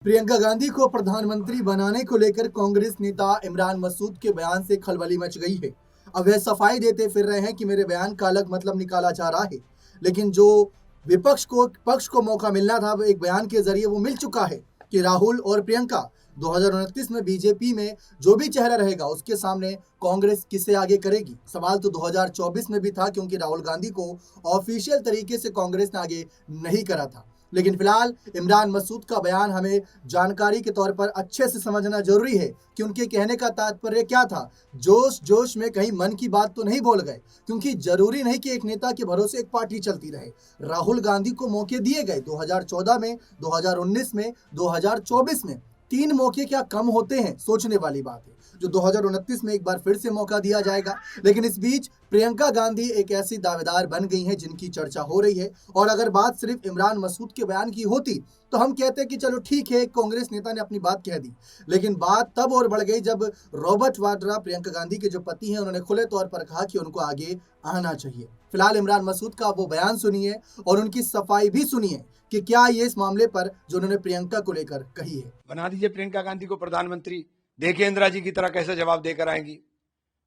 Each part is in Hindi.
प्रियंका गांधी को प्रधानमंत्री बनाने को लेकर कांग्रेस नेता इमरान मसूद के बयान से खलबली मच गई है। अब वह सफाई देते फिर रहे हैं कि मेरे बयान का अलग मतलब निकाला जा रहा है, लेकिन जो विपक्ष को पक्ष को मौका मिलना था वो एक बयान के जरिए वो मिल चुका है कि राहुल और प्रियंका 2029 में बीजेपी में जो भी चेहरा रहेगा उसके सामने कांग्रेस किसे आगे करेगी। सवाल तो 2024 में भी था, क्योंकि राहुल गांधी को ऑफिशियल तरीके से कांग्रेस ने आगे नहीं करा था। लेकिन फिलहाल इमरान मसूद का बयान हमें जानकारी के तौर पर अच्छे से समझना जरूरी है कि उनके कहने का तात्पर्य क्या था। जोश जोश में कहीं मन की बात तो नहीं बोल गए, क्योंकि जरूरी नहीं कि एक नेता के भरोसे एक पार्टी चलती रहे। राहुल गांधी को मौके दिए गए 2014 में, 2019 में, 2024 में। 3 मौके क्या कम होते हैं, सोचने वाली बात है। जो 2029 में एक बार फिर से मौका दिया जाएगा। लेकिन इस बीच प्रियंका गांधी एक ऐसी दावेदार बन गई हैं जिनकी चर्चा हो रही है। और अगर बात सिर्फ इमरान मसूद के बयान की होती तो हम कहते कि चलो ठीक है, कांग्रेस नेता ने अपनी बात कह दी। लेकिन बात तब और बढ़ गई जब रॉबर्ट वाड्रा, प्रियंका गांधी के जो पति हैं, उन्होंने खुले तौर पर कहा कि उनको आगे आना चाहिए। फिलहाल इमरान मसूद का वो बयान सुनिए और उनकी सफाई भी सुनिए कि क्या ये इस मामले पर जो उन्होंने प्रियंका को लेकर कही है। बना दीजिए प्रियंका गांधी को प्रधानमंत्री, देखिए इंदिरा जी की तरह कैसे जवाब देकर आएंगी।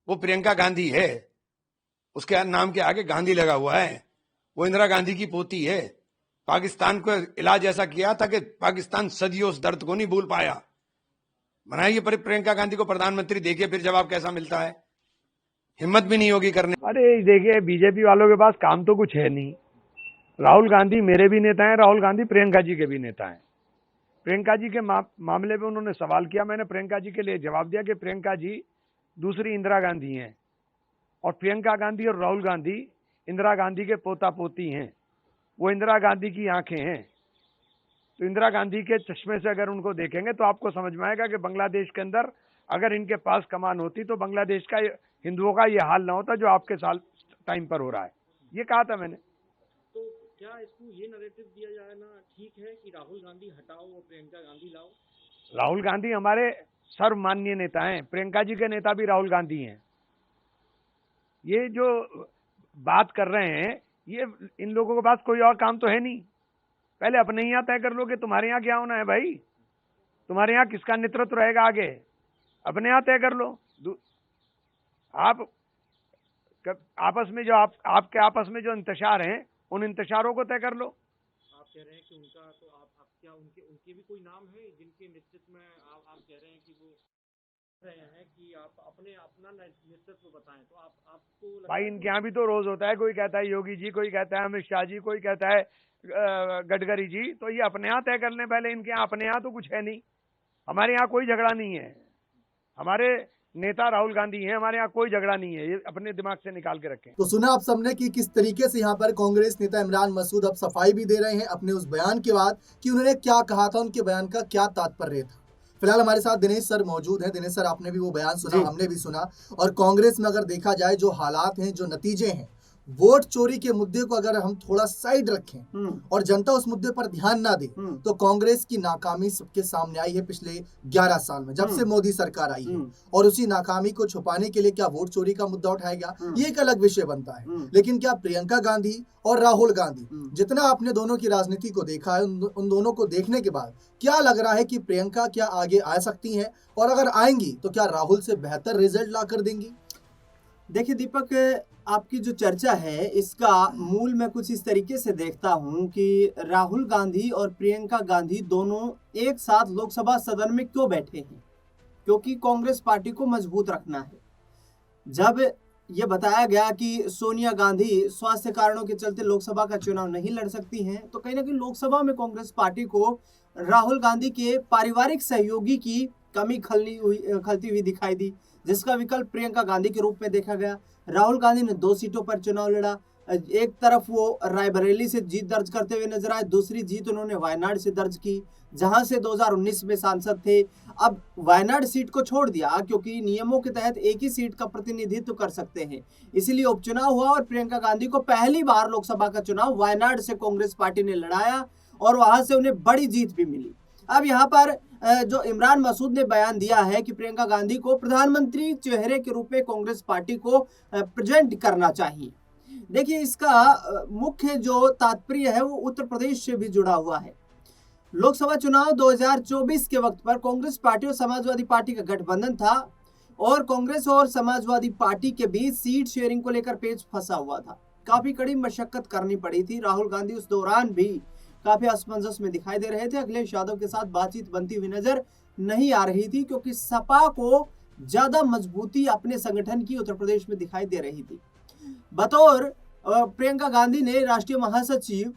वो प्रियंका गांधी है, उसके नाम के आगे गांधी लगा हुआ है। वो इंदिरा गांधी की पोती है। पाकिस्तान को इलाज ऐसा किया था कि पाकिस्तान सदियों उस दर्द को नहीं भूल पाया। बनाइए प्रियंका गांधी को प्रधानमंत्री, देखिए फिर जवाब कैसा मिलता है। हिम्मत भी नहीं होगी करने। अरे देखिए, बीजेपी वालों के पास काम तो कुछ है नहीं। राहुल गांधी मेरे भी नेता हैं, राहुल गांधी प्रियंका जी के भी नेता हैं। प्रियंका जी के मामले में उन्होंने सवाल किया, मैंने प्रियंका जी के लिए जवाब दिया कि प्रियंका जी दूसरी इंदिरा गांधी हैं और प्रियंका गांधी और राहुल गांधी इंदिरा गांधी के पोता पोती हैं। वो इंदिरा गांधी की आंखें हैं। तो इंदिरा गांधी के चश्मे से अगर उनको देखेंगे तो आपको समझ में आएगा कि बांग्लादेश के अंदर अगर इनके पास कमान होती तो बांग्लादेश का हिंदुओं का ये हाल ना होता जो आपके साल टाइम पर हो रहा है। ये कहा था मैंने। तो क्या इसको ये नैरेटिव दिया जाए ना, ठीक है कि राहुल गांधी हटाओ और प्रियंका गांधी लाओ? राहुल गांधी हमारे सर्वमान्य नेता हैं, प्रियंका जी के नेता भी राहुल गांधी हैं। ये जो बात कर रहे हैं, ये इन लोगों के पास कोई और काम तो है नहीं। पहले अपने यहाँ तय कर लो कि तुम्हारे यहाँ क्या होना है भाई, तुम्हारे यहाँ किसका नेतृत्व रहेगा आगे, अपने यहाँ तय कर लो। आप आपस में जो आपके आपस में जो इंतशार हैं, उन इंतशारों को तय कर लो। आप कह रहे हैं कि उनका तो आप क्या उनके भी कोई नाम है जिनके नेतृत्व में आप कह रहे हैं कि वो रहे हैं कि आप अपना नेतृत्व बताएं, तो आपको भाई इनके यहाँ भी तो रोज होता है, कोई कहता है योगी जी, कोई कहता है अमित शाह जी, कोई कहता है गडकरी जी। तो ये अपने यहाँ तय कर लें पहले। इनके यहाँ अपने यहाँ तो कुछ है नहीं। हमारे यहाँ कोई झगड़ा नहीं है। हमारे नेता राहुल गांधी हैं, हमारे यहाँ कोई झगड़ा नहीं है। ये अपने दिमाग से निकाल के रखें। तो सुना आप सबने कि किस तरीके से यहाँ पर कांग्रेस नेता इमरान मसूद अब सफाई भी दे रहे हैं अपने उस बयान के बाद कि उन्होंने क्या कहा था, उनके बयान का क्या तात्पर्य था। फिलहाल हमारे साथ दिनेश सर मौजूद हैं। दिनेश सर, आपने भी वो बयान सुना, हमने भी सुना। और कांग्रेस में अगर देखा जाए जो हालात हैं, जो नतीजे हैं, वोट चोरी के मुद्दे को अगर हम थोड़ा साइड रखें और जनता उस मुद्दे पर ध्यान ना दे, तो कांग्रेस की नाकामी सबके सामने आई है पिछले 11 साल में, जब से मोदी सरकार आई है। और उसी नाकामी को छुपाने के लिए क्या वोट चोरी का मुद्दा उठाया गया, ये एक अलग विषय बनता है। लेकिन क्या प्रियंका गांधी और राहुल गांधी, जितना आपने दोनों की राजनीति को देखा है, उन दोनों को देखने के बाद क्या लग रहा है कि प्रियंका क्या आगे आ सकती है, और अगर आएंगी तो क्या राहुल से बेहतर रिजल्ट ला कर देंगी? देखिए दीपक, आपकी जो चर्चा है इसका मूल मैं कुछ इस तरीके से देखता हूं कि राहुल गांधी और प्रियंका गांधी दोनों एक साथ लोकसभा सदन में क्यों बैठे हैं, क्योंकि कांग्रेस पार्टी को मजबूत रखना है। जब ये बताया गया कि सोनिया गांधी स्वास्थ्य कारणों के चलते लोकसभा का चुनाव नहीं लड़ सकती हैं, तो कहीं ना कहीं लोकसभा में कांग्रेस पार्टी को राहुल गांधी के पारिवारिक सहयोगी की कमी खलती हुई दिखाई दी, जिसका विकल्प प्रियंका गांधी के रूप में देखा गया। राहुल गांधी ने 2 सीटों पर चुनाव लड़ा। एक तरफ वो रायबरेली से जीत दर्ज करते हुए नजर आए, दूसरी जीत उन्होंने वायनाड से दर्ज की, जहां से 2019 में सांसद थे। अब वायनाड सीट को छोड़ दिया क्योंकि नियमों के तहत एक ही सीट का प्रतिनिधित्व कर सकते हैं, इसलिए उपचुनाव हुआ और प्रियंका गांधी को पहली बार लोकसभा का चुनाव वायनाड से कांग्रेस पार्टी ने लड़ाया और वहां से उन्हें बड़ी जीत भी मिली। अब यहाँ पर जो इमरान मसूद ने बयान दिया है कि प्रियंका गांधी को प्रधानमंत्री चेहरे के रूप में कांग्रेस पार्टी को प्रेजेंट करना चाहिए। देखिए, इसका मुख्य जो तात्पर्य है वो उत्तर प्रदेश से भी जुड़ा हुआ है। लोकसभा चुनाव 2024 के वक्त पर कांग्रेस पार्टी और समाजवादी पार्टी का गठबंधन था और कांग्रेस और समाजवादी पार्टी के बीच सीट शेयरिंग को लेकर पेच फंसा हुआ था। काफी कड़ी मशक्कत करनी पड़ी थी। राहुल गांधी उस दौरान भी काफी असमंजस में दिखाई दे रहे थे। अखिलेश यादव के साथ बातचीत बनती हुई नजर नहीं आ रही थी क्योंकि सपा को ज्यादा मजबूती अपने संगठन की उत्तर प्रदेश में दिखाई दे रही थी। बतौर प्रियंका गांधी ने राष्ट्रीय महासचिव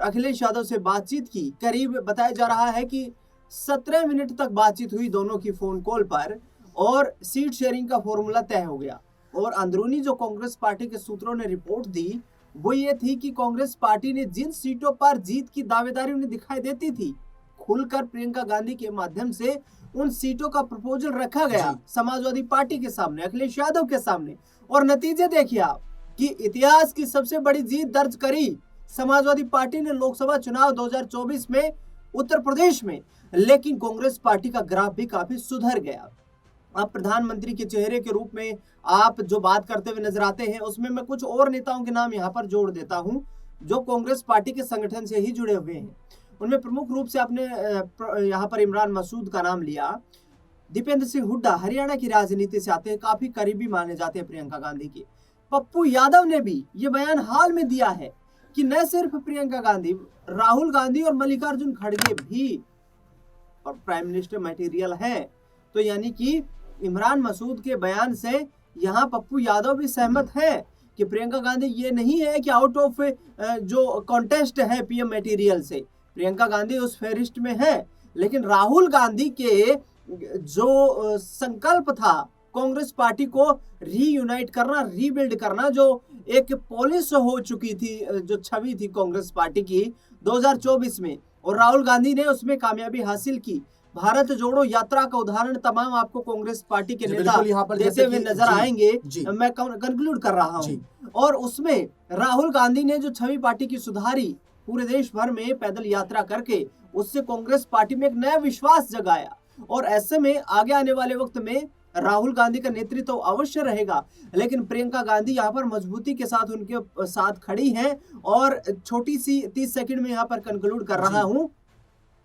अखिलेश यादव से बातचीत की। करीब बताया जा रहा है कि 17 मिनट तक बातचीत हुई दोनों की फोन कॉल पर और सीट शेयरिंग का फॉर्मूला तय हो गया। और अंदरूनी जो कांग्रेस पार्टी के सूत्रों ने रिपोर्ट दी वो ये थी कि कांग्रेस पार्टी ने जिन सीटों पर जीत की दावेदारी उन्हें दिखाई देती थी, खुलकर प्रियंका गांधी के माध्यम से उन सीटों का प्रपोजल रखा गया समाजवादी पार्टी के सामने, अखिलेश यादव के सामने। और नतीजे देखिए आप कि इतिहास की सबसे बड़ी जीत दर्ज करी समाजवादी पार्टी ने लोकसभा चुनाव 2024 में उत्तर प्रदेश में। लेकिन कांग्रेस पार्टी का ग्राफ भी काफी सुधर गया। अब प्रधानमंत्री के चेहरे के रूप में आप जो बात करते हुए नजर आते हैं, उसमें मैं कुछ और नेताओं के नाम यहाँ पर जोड़ देता हूँ जो कांग्रेस पार्टी के संगठन से ही जुड़े हुए हैं। उनमें प्रमुख रूप से आपने यहाँ पर इमरान मसूद का नाम लिया। दीपेंद्र सिंह हुड्डा हरियाणा की राजनीति से आते हैं, काफी करीबी माने जाते हैं प्रियंका गांधी के। पप्पू यादव ने भी ये बयान हाल में दिया है कि न सिर्फ प्रियंका गांधी, राहुल गांधी और मल्लिकार्जुन खड़गे भी और प्राइम मिनिस्टर मटेरियल है। तो यानी कि इमरान मसूद के बयान से यहाँ पप्पू यादव भी सहमत है कि प्रियंका गांधी ये नहीं है कि आउट ऑफ जो कॉन्टेस्ट है पीएम मटेरियल से, प्रियंका गांधी उस फेरिस्ट में है। लेकिन राहुल गांधी के जो संकल्प था कांग्रेस पार्टी को रीयूनाइट करना, रीबिल्ड करना, जो एक पॉलिश हो चुकी थी, जो छवि थी कांग्रेस पार्टी की 2024 में, और राहुल गांधी ने उसमें कामयाबी हासिल की। भारत जोड़ो यात्रा का उदाहरण तमाम आपको कांग्रेस पार्टी के नेता देते हुए नजर आएंगे। मैं कंक्लूड कर रहा हूं। और उसमें राहुल गांधी ने जो छवि पार्टी की सुधारी, पूरे देश भर में पैदल यात्रा करके उससे कांग्रेस पार्टी में एक नया विश्वास जगाया। और ऐसे में आगे आने वाले वक्त में राहुल गांधी का नेतृत्व तो अवश्य रहेगा, लेकिन प्रियंका गांधी यहाँ पर मजबूती के साथ उनके साथ खड़ी हैं। और छोटी सी 30 सेकंड में यहाँ पर कंक्लूड कर रहा हूं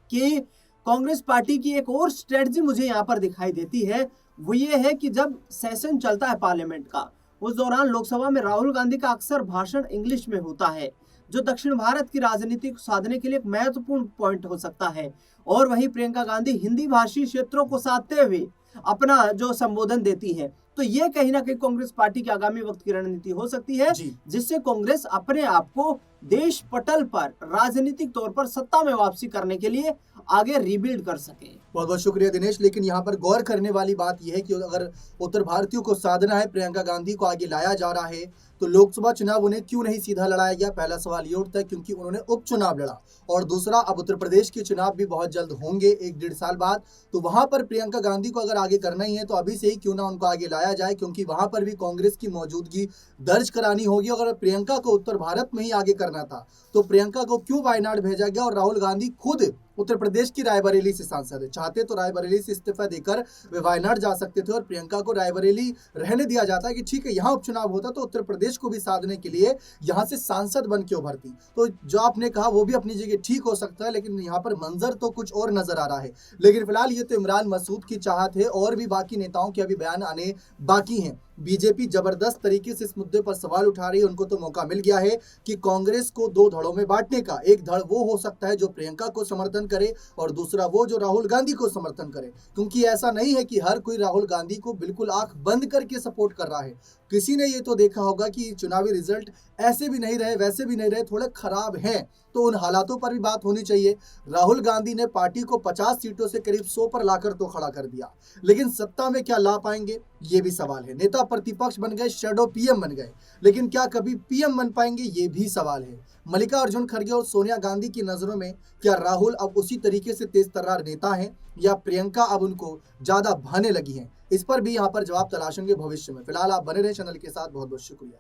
कि कांग्रेस पार्टी की एक और स्ट्रेटजी मुझे यहाँ पर दिखाई देती है। वो ये है कि जब सेशन चलता है पार्लियामेंट का, उस दौरान लोकसभा में राहुल गांधी का अक्सर भाषण इंग्लिश में होता है, जो दक्षिण भारत की राजनीति को साधने के लिए एक महत्वपूर्ण पॉइंट हो सकता है। और वहीं प्रियंका गांधी हिंदी भाषी क्षेत्रों को साधते हुए अपना जो संबोधन देती है। तो ये कहीं ना कहीं कांग्रेस पार्टी की आगामी वक्त की रणनीति हो सकती है, जिससे कांग्रेस अपने आप को देश पटल पर राजनीतिक तौर पर सत्ता में वापसी करने के लिए आगे रीबिल्ड कर सके। बहुत बहुत शुक्रिया दिनेश। लेकिन यहाँ पर गौर करने वाली बात यह है कि अगर उत्तर भारतीयों को साधना है, प्रियंका गांधी को आगे लाया जा रहा है, तो लोकसभा चुनाव उन्हें क्यों नहीं सीधा लड़ाया गया? पहला सवाल ये उठता है क्योंकि उन्होंने उपचुनाव लड़ा। और दूसरा, अब उत्तर प्रदेश के चुनाव भी बहुत जल्द होंगे, 1-1.5 साल बाद। तो वहां पर प्रियंका गांधी को अगर आगे करना ही है तो अभी से ही क्यों ना उनको आगे लाया जाए, क्योंकि वहां पर भी कांग्रेस की मौजूदगी दर्ज करानी होगी। अगर प्रियंका को उत्तर भारत में ही आगे करना था तो प्रियंका को क्यों वायनाड भेजा गया? और राहुल गांधी खुद उत्तर प्रदेश की रायबरेली से सांसद है, चाहते तो रायबरेली से इस्तीफा देकर वे वायनाड जा सकते थे और प्रियंका को रायबरेली रहने दिया जाता है कि ठीक है यहाँ उपचुनाव होता तो उत्तर प्रदेश को भी साधने के लिए यहाँ से सांसद बन के उभरती। तो जो आपने कहा वो भी अपनी जगह ठीक हो सकता है, लेकिन यहाँ पर मंजर तो कुछ और नजर आ रहा है। लेकिन फिलहाल ये तो इमरान मसूद की चाहत है, और भी बाकी नेताओं के अभी बयान आने बाकी हैं। बीजेपी जबरदस्त तरीके से इस मुद्दे पर सवाल उठा रही है। उनको तो मौका मिल गया है कि कांग्रेस को 2 धड़ों में बांटने का। एक धड़ वो हो सकता है जो प्रियंका को समर्थन करे और दूसरा वो जो राहुल गांधी को समर्थन करे, क्योंकि ऐसा नहीं है कि हर कोई राहुल गांधी को बिल्कुल आंख बंद करके सपोर्ट कर रहा है। किसी ने ये तो देखा होगा कि चुनावी रिजल्ट ऐसे भी नहीं रहे, वैसे भी नहीं रहे, थोड़े खराब हैं, तो उन हालातों पर भी बात होनी चाहिए। राहुल गांधी ने पार्टी को 50 सीटों से करीब 100 पर लाकर तो खड़ा कर दिया, लेकिन सत्ता में क्या ला पाएंगे ये भी सवाल है। नेता प्रतिपक्ष बन गए, शैडो पीएम बन गए, लेकिन क्या कभी पीएम बन पाएंगे ये भी सवाल है। मल्लिकार्जुन खड़गे और सोनिया गांधी की नजरों में क्या राहुल अब उसी तरीके से तेज तर्रार नेता हैं या प्रियंका अब उनको ज्यादा भाने लगी हैं? इस पर भी यहाँ पर जवाब तलाशेंगे भविष्य में। फिलहाल आप बने रहे चैनल के साथ। बहुत बहुत शुक्रिया।